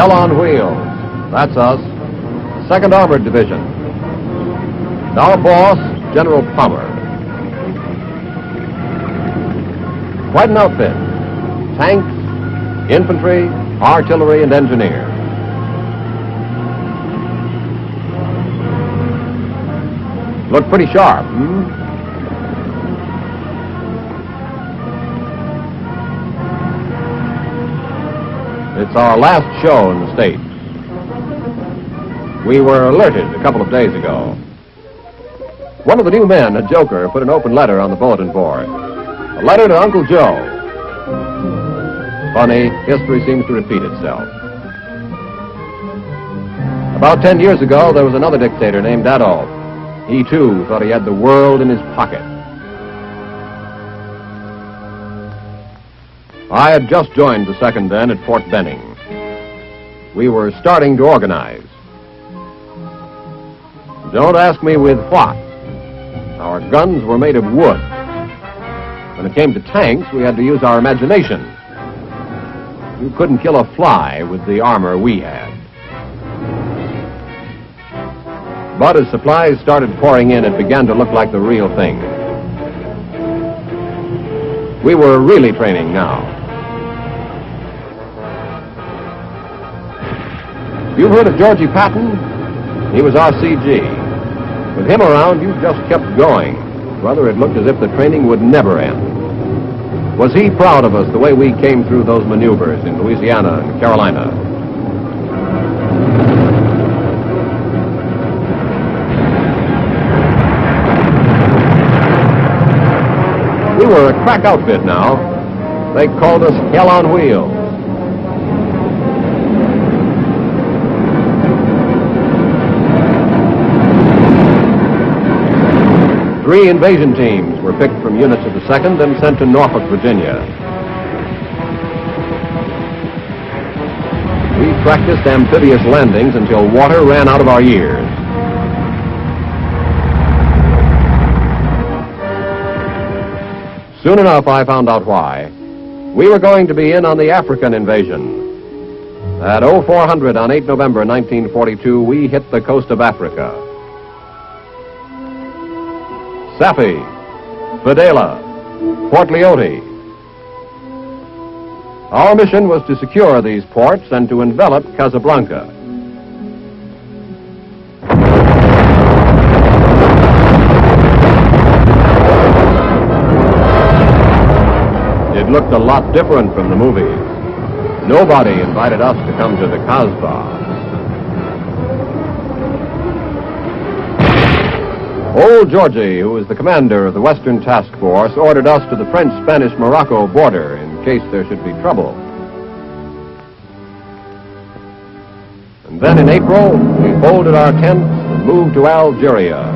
Hell on Wheels. That's us. 2nd Armored Division. Our boss, General Palmer. Quite an outfit. Tanks, infantry, artillery, and engineers. Look pretty sharp, It's our last show in the States. We were alerted a couple of days ago. One of the new men, a joker, put an open letter on the bulletin board. A letter to Uncle Joe. Funny, history seems to repeat itself. About 10 years ago, there was another dictator named Adolf. He, too, thought he had the world in his pocket. I had just joined the 2nd then at Fort Benning. We were starting to organize. Don't ask me with what. Our guns were made of wood. When it came to tanks, we had to use our imagination. You couldn't kill a fly with the armor we had. But as supplies started pouring in, it began to look like the real thing. We were really training now. You've heard of Georgie Patton? He was our CG. With him around, you just kept going. Rather, it looked as if the training would never end. Was he proud of us the way we came through those maneuvers in Louisiana and Carolina? We were a crack outfit now. They called us Hell on Wheels. Three invasion teams were picked from units of the 2nd and sent to Norfolk, Virginia. We practiced amphibious landings until water ran out of our ears. Soon enough, I found out why. We were going to be in on the African invasion. At 0400 on 8 November 1942, we hit the coast of Africa. Safi, Fadela, Port Lyote. Our mission was to secure these ports and to envelop Casablanca. It looked a lot different from the movies. Nobody invited us to come to the Kasbah. Old Georgie, who was the commander of the Western Task Force, ordered us to the French-Spanish-Morocco border in case there should be trouble. And then in April, we folded our tents and moved to Algeria,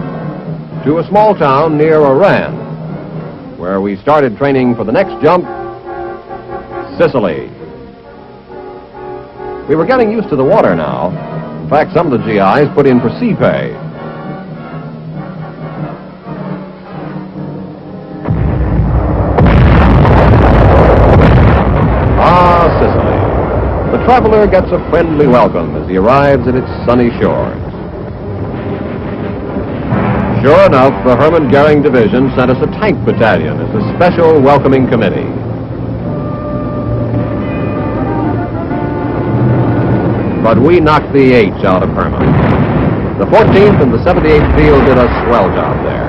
to a small town near Oran, where we started training for the next jump, Sicily. We were getting used to the water now. In fact, some of the GIs put in for sea pay. The traveler gets a friendly welcome as he arrives at its sunny shores. Sure enough, the Hermann Goering Division sent us a tank battalion as a special welcoming committee. But we knocked the H out of Hermann. The 14th and the 78th Field did a swell job there.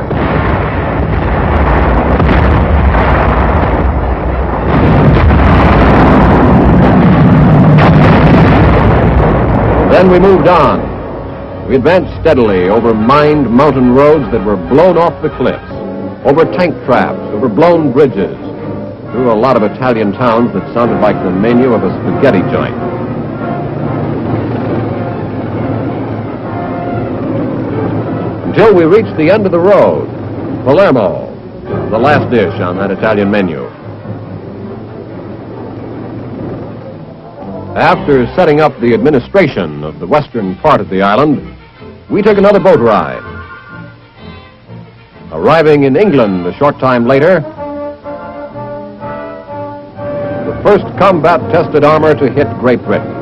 Then we moved on. We advanced steadily over mined mountain roads that were blown off the cliffs, over tank traps, over blown bridges, through a lot of Italian towns that sounded like the menu of a spaghetti joint. Until we reached the end of the road, Palermo, the last dish on that Italian menu. After setting up the administration of the western part of the island, we took another boat ride. Arriving in England a short time later, the first combat-tested armor to hit Great Britain.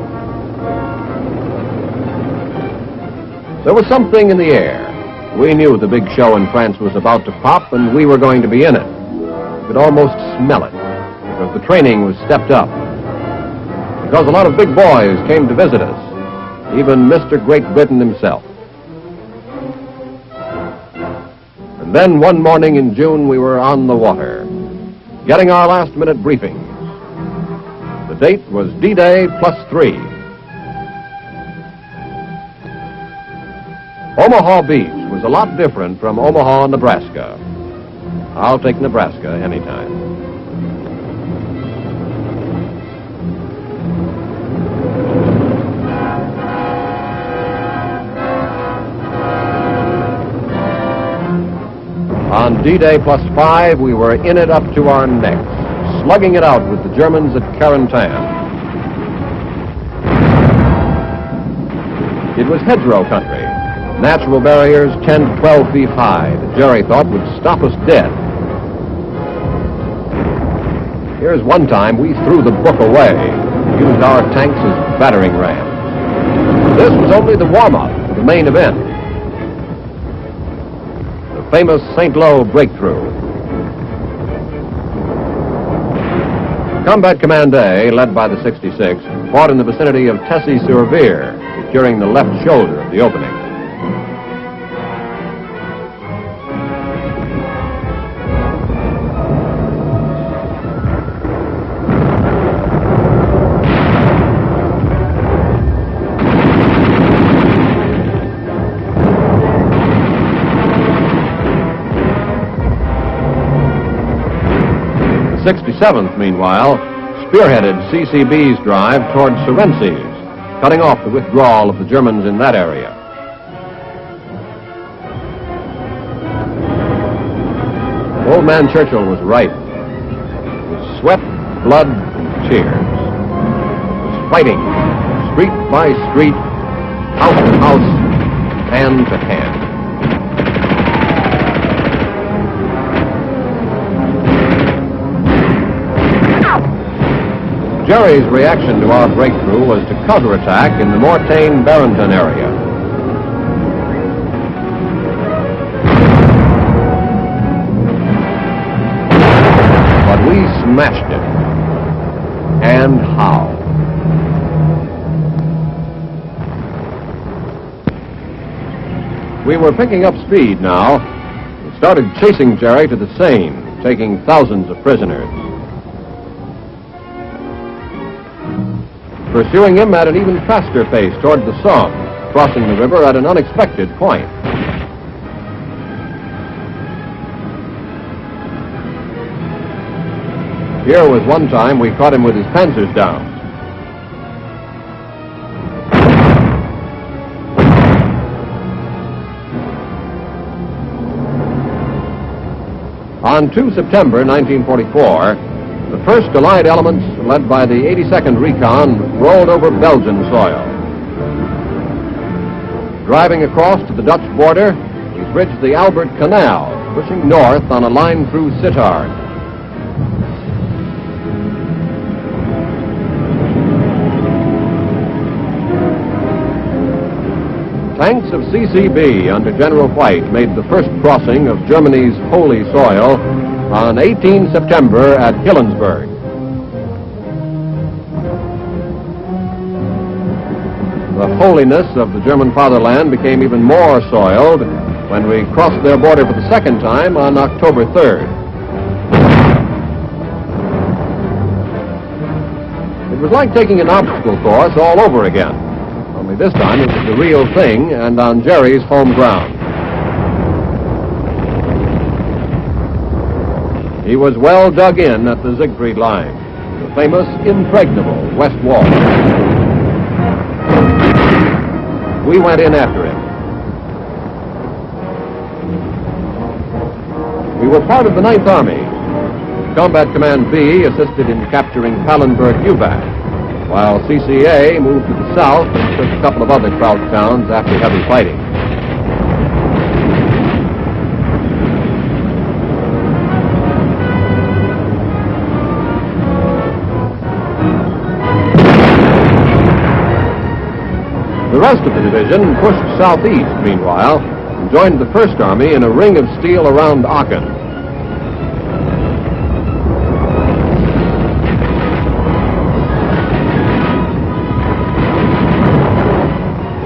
There was something in the air. We knew the big show in France was about to pop, and we were going to be in it. You could almost smell it, because the training was stepped up. Because a lot of big boys came to visit us, even Mr. Great Britain himself. And then one morning in June, we were on the water, getting our last-minute briefings. The date was D-Day +3. Omaha Beach was a lot different from Omaha, Nebraska. I'll take Nebraska anytime. On D-Day +5, we were in it up to our necks, slugging it out with the Germans at Carentan. It was hedgerow country. Natural barriers 10 to 12 feet high that Jerry thought would stop us dead. Here's one time we threw the book away, used our tanks as battering rams. This was only the warm-up for the main event. The famous St. Lo breakthrough. Combat Command A, led by the 66, fought in the vicinity of Tessy-sur-Vire, securing the left shoulder of the opening. The 67th, meanwhile, spearheaded CCB's drive toward Surences, cutting off the withdrawal of the Germans in that area. Old man Churchill was right. It was sweat, blood, and tears. It was fighting, street by street, house to house, hand to hand. Jerry's reaction to our breakthrough was to counterattack in the Mortain-Barenton area. But we smashed it. And how? We were picking up speed now. We started chasing Jerry to the Seine, taking thousands of prisoners. Pursuing him at an even faster pace toward the Somme, crossing the river at an unexpected point. Here was one time we caught him with his panzers down. On 2 September 1944, the first Allied elements, led by the 82nd Recon, rolled over Belgian soil. Driving across to the Dutch border, we bridged the Albert Canal, pushing north on a line through Sittard. Tanks of CCB under General White made the first crossing of Germany's holy soil on 18 September at Hillensburg. The holiness of the German fatherland became even more soiled when we crossed their border for the second time on October 3rd. It was like taking an obstacle course all over again, only this time it was the real thing and on Jerry's home ground. He was well dug in at the Siegfried Line, the famous impregnable West Wall. We went in after him. We were part of the 9th Army. Combat Command B assisted in capturing Pallenberg-Ubac, while CCA moved to the south and took a couple of other Kraut towns after heavy fighting. The rest of the division pushed southeast, meanwhile, and joined the First Army in a ring of steel around Aachen.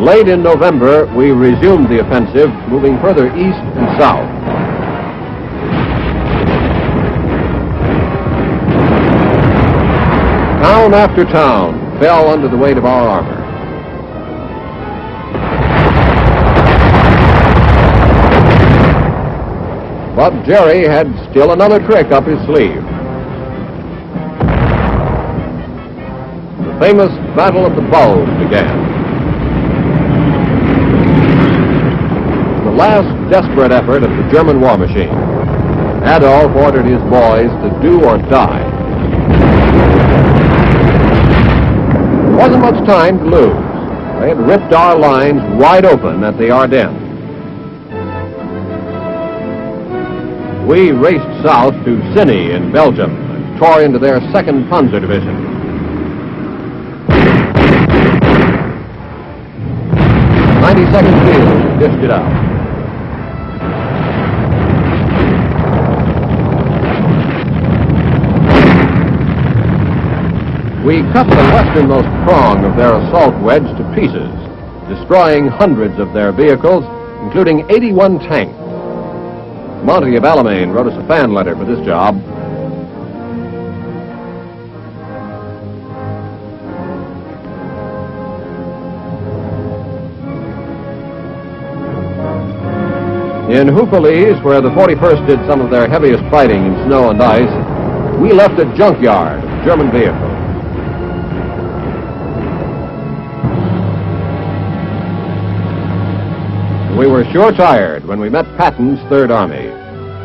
Late in November, we resumed the offensive, moving further east and south. Town after town fell under the weight of our armor. But Jerry had still another trick up his sleeve. The famous Battle of the Bulge began. The last desperate effort of the German war machine. Adolf ordered his boys to do or die. There wasn't much time to lose. They had ripped our lines wide open at the Ardennes. We raced south to Ciney in Belgium and tore into their 2nd Panzer Division. The 92nd Field dished it out. We cut the westernmost prong of their assault wedge to pieces, destroying hundreds of their vehicles, including 81 tanks. Monty of Alamein wrote us a fan letter for this job. In Houffalize, where the 41st did some of their heaviest fighting in snow and ice, we left a junkyard of German vehicles. We were sure tired when we met Patton's Third Army.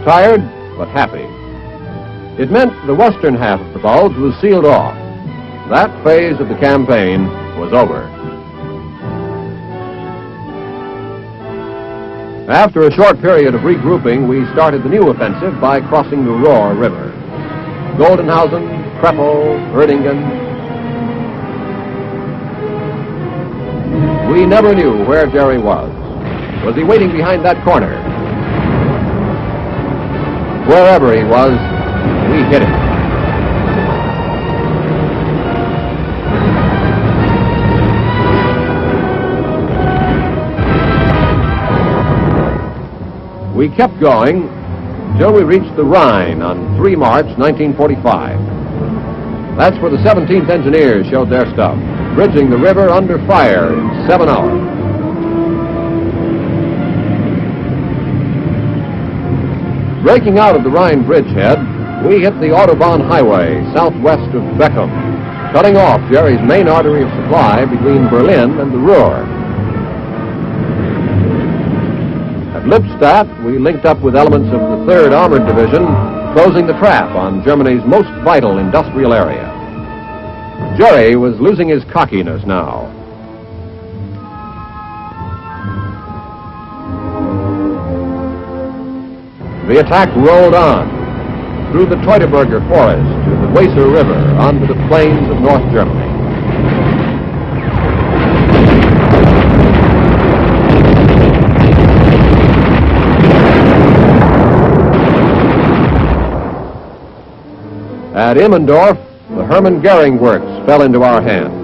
Tired, but happy. It meant the western half of the Bulge was sealed off. That phase of the campaign was over. After a short period of regrouping, we started the new offensive by crossing the Rohr River. Goldenhausen, Kreppel, Erdingen. We never knew where Jerry was. Was he waiting behind that corner? Wherever he was, we hit him. We kept going until we reached the Rhine on 3 March 1945. That's where the 17th Engineers showed their stuff, bridging the river under fire in 7 hours. Breaking out of the Rhine bridgehead, we hit the Autobahn highway southwest of Beckum, cutting off Jerry's main artery of supply between Berlin and the Ruhr. At Lippstadt, we linked up with elements of the 3rd Armored Division, closing the trap on Germany's most vital industrial area. Jerry was losing his cockiness now. The attack rolled on, through the Teutoburger Forest to the Weser River, onto the plains of North Germany. At Immendorf, the Hermann Goering Works fell into our hands.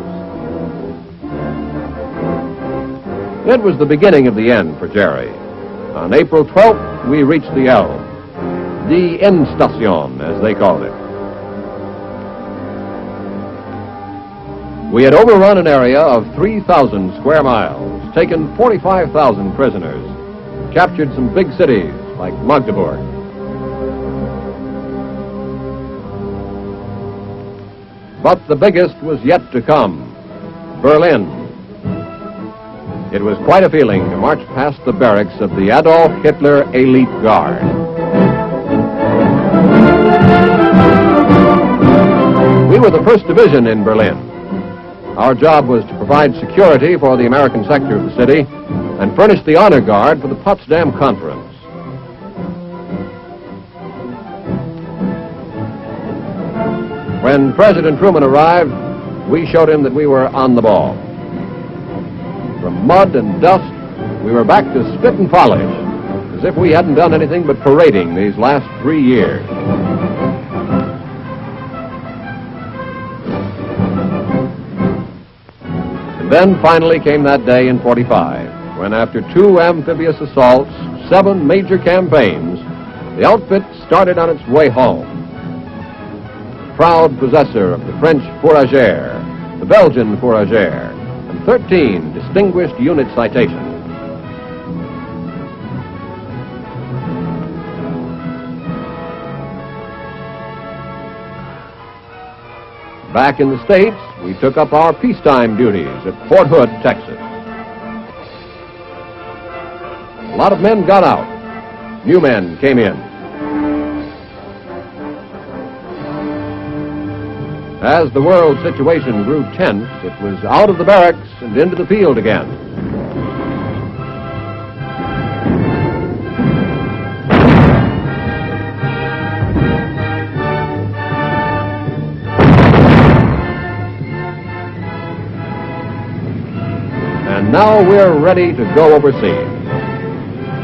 It was the beginning of the end for Jerry. On April 12th, we reached the Elbe, the Endstation, as they called it. We had overrun an area of 3,000 square miles, taken 45,000 prisoners, captured some big cities like Magdeburg. But the biggest was yet to come, Berlin. It was quite a feeling to march past the barracks of the Adolf Hitler Elite Guard. We were the 1st Division in Berlin. Our job was to provide security for the American sector of the city and furnish the honor guard for the Potsdam Conference. When President Truman arrived, we showed him that we were on the ball. from mud and dust, we were back to spit and polish, as if we hadn't done anything but parading these last 3 years. And then finally came that day in '45, when after 2 amphibious assaults, 7 major campaigns, the outfit started on its way home. Proud possessor of the French Fourragère, the Belgian Fourragère, and 13 distinguished unit citations. Back in the States, we took up our peacetime duties at Fort Hood, Texas. A lot of men got out. New men came in. As the world situation grew tense, it was out of the barracks and into the field again. And now we're ready to go overseas.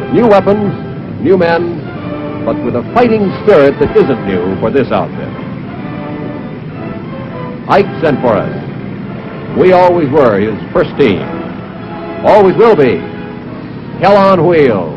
With new weapons, new men, but with a fighting spirit that isn't new for this outfit. Ike sent for us. We always were his first team. Always will be. Hell on wheels.